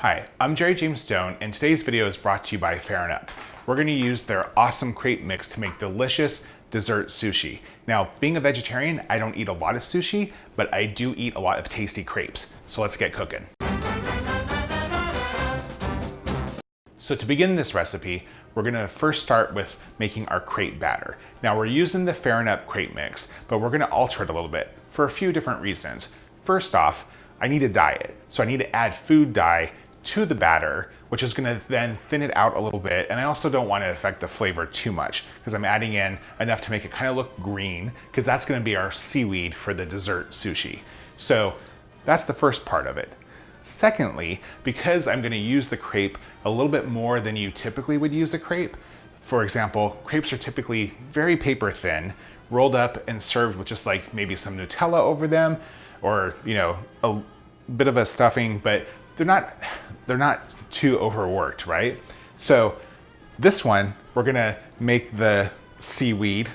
Hi, I'm Jerry James Stone, and today's video is brought to you by Fair & Up. We're going to use their awesome crepe mix to make delicious dessert sushi. Now, being a vegetarian, I don't eat a lot of sushi, but I do eat a lot of tasty crepes. So let's get cooking. So to begin this recipe, we're gonna first start with making our crepe batter. Now we're using the Fair & Up crepe mix, but we're gonna alter it a little bit for a few different reasons. First off, I need to dye it. So I need to add food dye to the batter, which is gonna then thin it out a little bit. And I also don't wanna affect the flavor too much because I'm adding in enough to make it kind of look green, because that's gonna be our seaweed for the dessert sushi. So that's the first part of it. Secondly, because I'm gonna use the crepe a little bit more than you typically would use a crepe. For example, crepes are typically very paper thin, rolled up and served with just like maybe some Nutella over them, or a bit of a stuffing, but they're not too overworked, right? So this one, we're gonna make the seaweed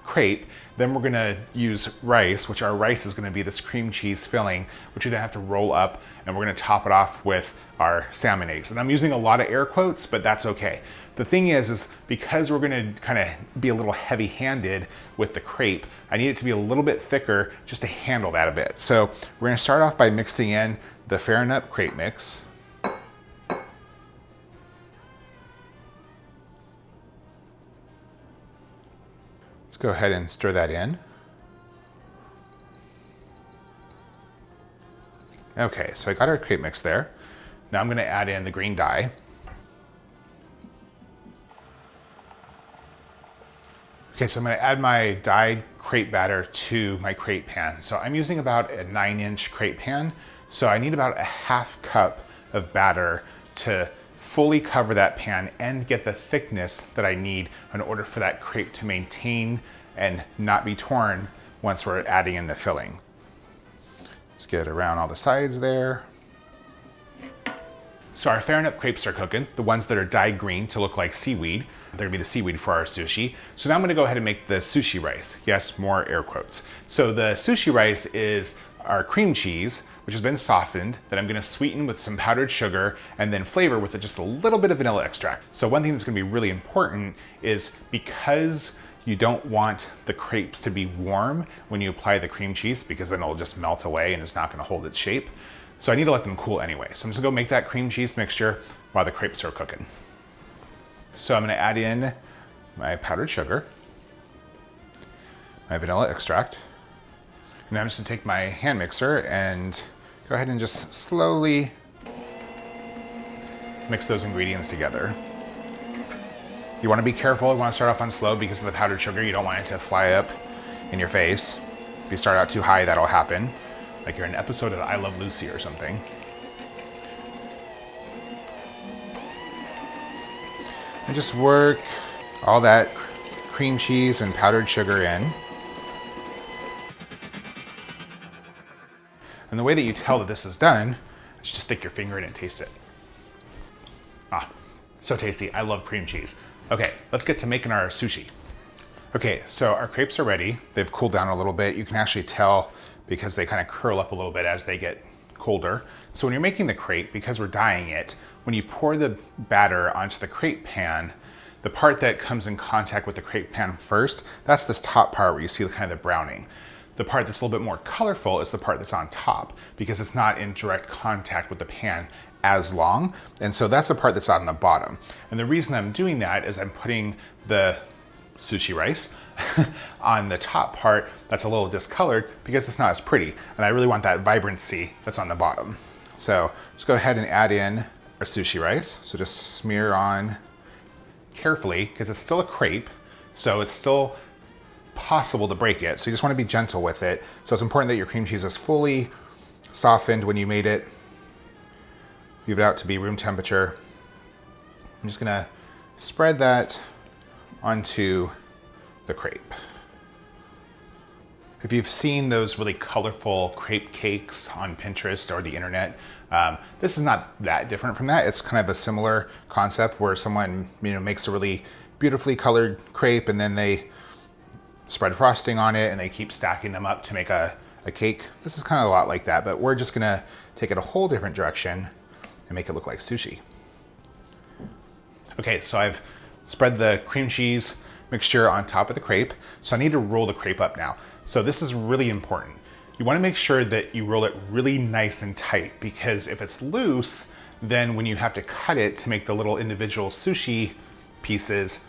crepe. Then we're gonna use rice, which our rice is gonna be this cream cheese filling, which you're gonna have to roll up, and we're gonna top it off with our salmon eggs. And I'm using a lot of air quotes, but that's okay. The thing is because we're gonna kind of be a little heavy-handed with the crepe, I need it to be a little bit thicker just to handle that a bit. So we're gonna start off by mixing in the Fair & Up crepe mix. Let's go ahead and stir that in. Okay, so I got our crepe mix there. Now I'm gonna add in the green dye. Okay, so I'm gonna add my dyed crepe batter to my crepe pan. So I'm using about a 9-inch crepe pan. So I need about a half cup of batter to fully cover that pan and get the thickness that I need in order for that crepe to maintain and not be torn once we're adding in the filling. Let's get around all the sides there. So our Fair & Up crepes are cooking, the ones that are dyed green to look like seaweed. They're gonna be the seaweed for our sushi. So now I'm gonna go ahead and make the sushi rice. Yes, more air quotes. So the sushi rice is our cream cheese, which has been softened, that I'm gonna sweeten with some powdered sugar and then flavor with just a little bit of vanilla extract. So one thing that's gonna be really important is because you don't want the crepes to be warm when you apply the cream cheese, because then it'll just melt away and it's not gonna hold its shape. So I need to let them cool anyway. So I'm just gonna go make that cream cheese mixture while the crepes are cooking. So I'm gonna add in my powdered sugar, my vanilla extract, and now I'm just gonna take my hand mixer and go ahead and just slowly mix those ingredients together. You wanna be careful, you wanna start off on slow because of the powdered sugar. You don't want it to fly up in your face. If you start out too high, that'll happen. Like you're in an episode of I Love Lucy or something. And just work all that cream cheese and powdered sugar in. And the way that you tell that this is done is just stick your finger in and taste it. Ah, so tasty. I love cream cheese. Okay, let's get to making our sushi. Okay, so our crepes are ready. They've cooled down a little bit. You can actually tell because they kind of curl up a little bit as they get colder. So when you're making the crepe, because we're dyeing it, when you pour the batter onto the crepe pan, the part that comes in contact with the crepe pan first, that's this top part where you see kind of the browning. The part that's a little bit more colorful is the part that's on top because it's not in direct contact with the pan as long. And so that's the part that's on the bottom. And the reason I'm doing that is I'm putting the sushi rice on the top part that's a little discolored because it's not as pretty. And I really want that vibrancy that's on the bottom. So let's go ahead and add in our sushi rice. So just smear on carefully because it's still a crepe. So it's still possible to break it. So you just want to be gentle with it. So it's important that your cream cheese is fully softened when you made it. Leave it out to be room temperature. I'm just gonna spread that onto the crepe. If you've seen those really colorful crepe cakes on Pinterest or the internet, this is not that different from that. It's kind of a similar concept where someone makes a really beautifully colored crepe and then they spread frosting on it and they keep stacking them up to make a cake. This is kind of a lot like that, but we're just gonna take it a whole different direction and make it look like sushi. Okay, so I've spread the cream cheese mixture on top of the crepe. So I need to roll the crepe up now. So this is really important. You wanna make sure that you roll it really nice and tight, because if it's loose, then when you have to cut it to make the little individual sushi pieces,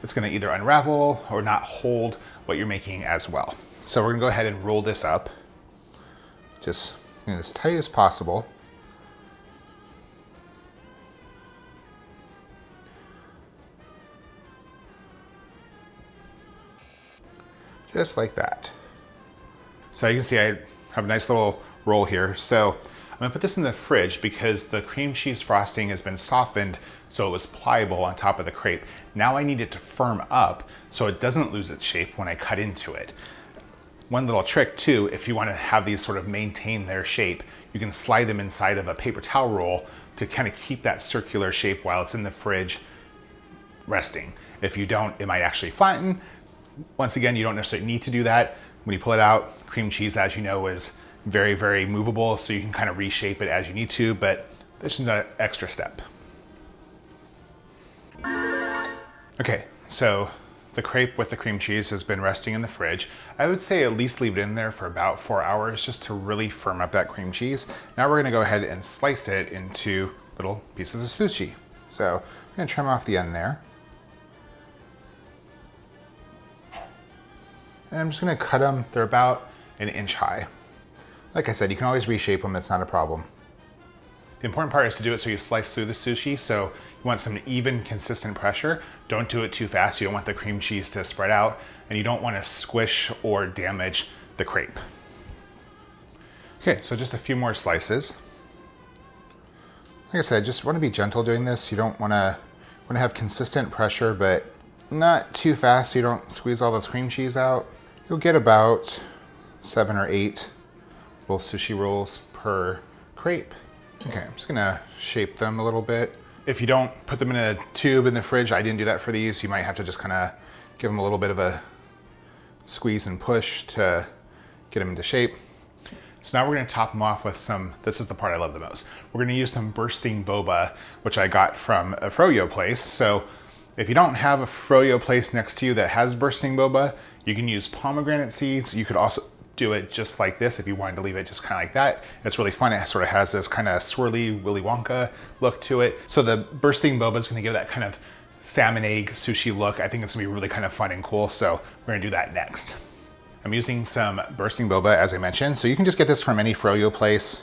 it's gonna either unravel or not hold what you're making as well. So we're gonna go ahead and roll this up just as tight as possible. Just like that. So you can see I have a nice little roll here. So I'm gonna put this in the fridge because the cream cheese frosting has been softened so it was pliable on top of the crepe. Now I need it to firm up so it doesn't lose its shape when I cut into it. One little trick too, if you wanna have these sort of maintain their shape, you can slide them inside of a paper towel roll to kind of keep that circular shape while it's in the fridge resting. If you don't, it might actually flatten. Once again, you don't necessarily need to do that. When you pull it out, cream cheese, as you know, is very, very movable, so you can kind of reshape it as you need to, but this is an extra step. Okay, so the crepe with the cream cheese has been resting in the fridge. I would say at least leave it in there for about 4 hours just to really firm up that cream cheese. Now we're gonna go ahead and slice it into little pieces of sushi. So I'm gonna trim off the end there. And I'm just gonna cut them, they're about an inch high. Like I said, you can always reshape them, it's not a problem. The important part is to do it so you slice through the sushi, so you want some even, consistent pressure. Don't do it too fast, you don't want the cream cheese to spread out, and you don't wanna squish or damage the crepe. Okay, so just a few more slices. Like I said, just wanna be gentle doing this. You don't wanna have consistent pressure, but not too fast so you don't squeeze all the cream cheese out. You'll get about 7 or 8 little sushi rolls per crepe. Okay, I'm just gonna shape them a little bit. If you don't put them in a tube in the fridge, I didn't do that for these, you might have to just kind of give them a little bit of a squeeze and push to get them into shape. So now we're gonna top them off with some, this is the part I love the most. We're gonna use some bursting boba, which I got from a froyo place. So if you don't have a froyo place next to you that has bursting boba, you can use pomegranate seeds. You could also do it just like this if you wanted to leave it just kind of like that. It's really fun. It sort of has this kind of swirly Willy Wonka look to it. So the bursting boba is gonna give that kind of salmon egg sushi look. I think it's gonna be really kind of fun and cool. So we're gonna do that next. I'm using some bursting boba, as I mentioned. So you can just get this from any froyo place.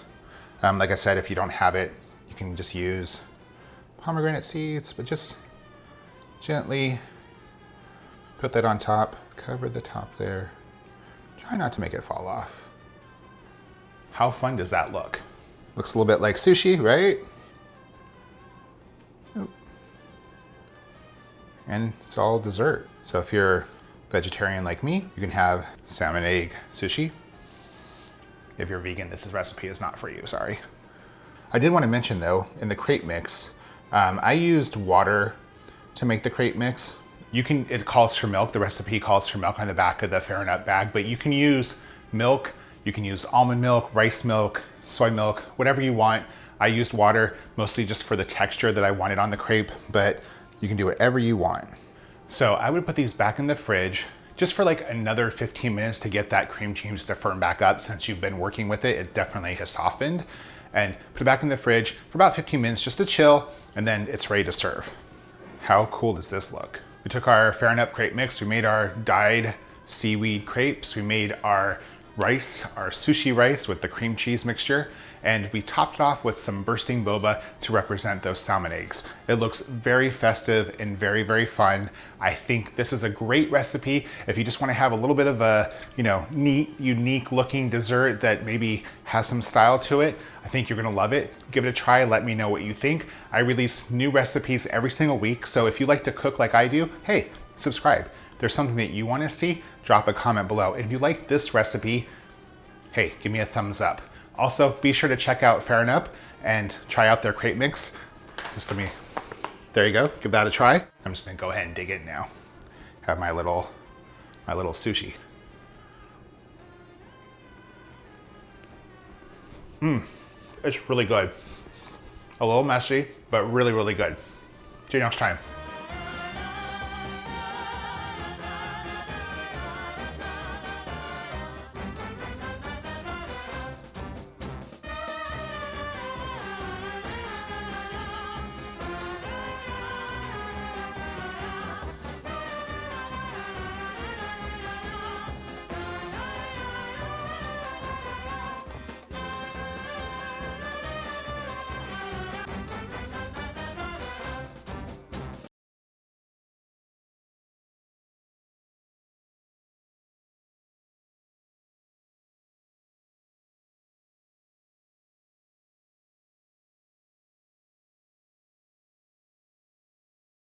Like I said, if you don't have it, you can just use pomegranate seeds, but just gently put that on top, cover the top there. Try not to make it fall off. How fun does that look? Looks a little bit like sushi, right? Oop. And it's all dessert. So if you're vegetarian like me, you can have salmon egg sushi. If you're vegan, this recipe is not for you, sorry. I did want to mention though, in the crepe mix, I used water to make the crepe mix. It calls for milk, the recipe calls for milk on the back of the Fair & Up bag, but you can use milk, you can use almond milk, rice milk, soy milk, whatever you want. I used water mostly just for the texture that I wanted on the crepe, but you can do whatever you want. So I would put these back in the fridge just for like another 15 minutes to get that cream cheese to firm back up. Since you've been working with it, it definitely has softened. And put it back in the fridge for about 15 minutes just to chill, and then it's ready to serve. How cool does this look? We took our Fair & Up crepe mix, we made our dyed seaweed crepes, we made our rice, our sushi rice with the cream cheese mixture, and we topped it off with some bursting boba to represent those salmon eggs. It looks very festive and very, very fun. I think this is a great recipe if you just want to have a little bit of a, neat, unique looking dessert that maybe has some style to it. I think you're gonna love it. Give it a try, let me know what you think. I release new recipes every single week, so if you like to cook like I do, hey, subscribe. If there's something that you want to see, drop a comment below. And if you like this recipe, hey, give me a thumbs up. Also, be sure to check out Fair & Up and try out their crepe mix. There you go, give that a try. I'm just gonna go ahead and dig in now. Have my little sushi. It's really good. A little messy, but really, really good. See you next time.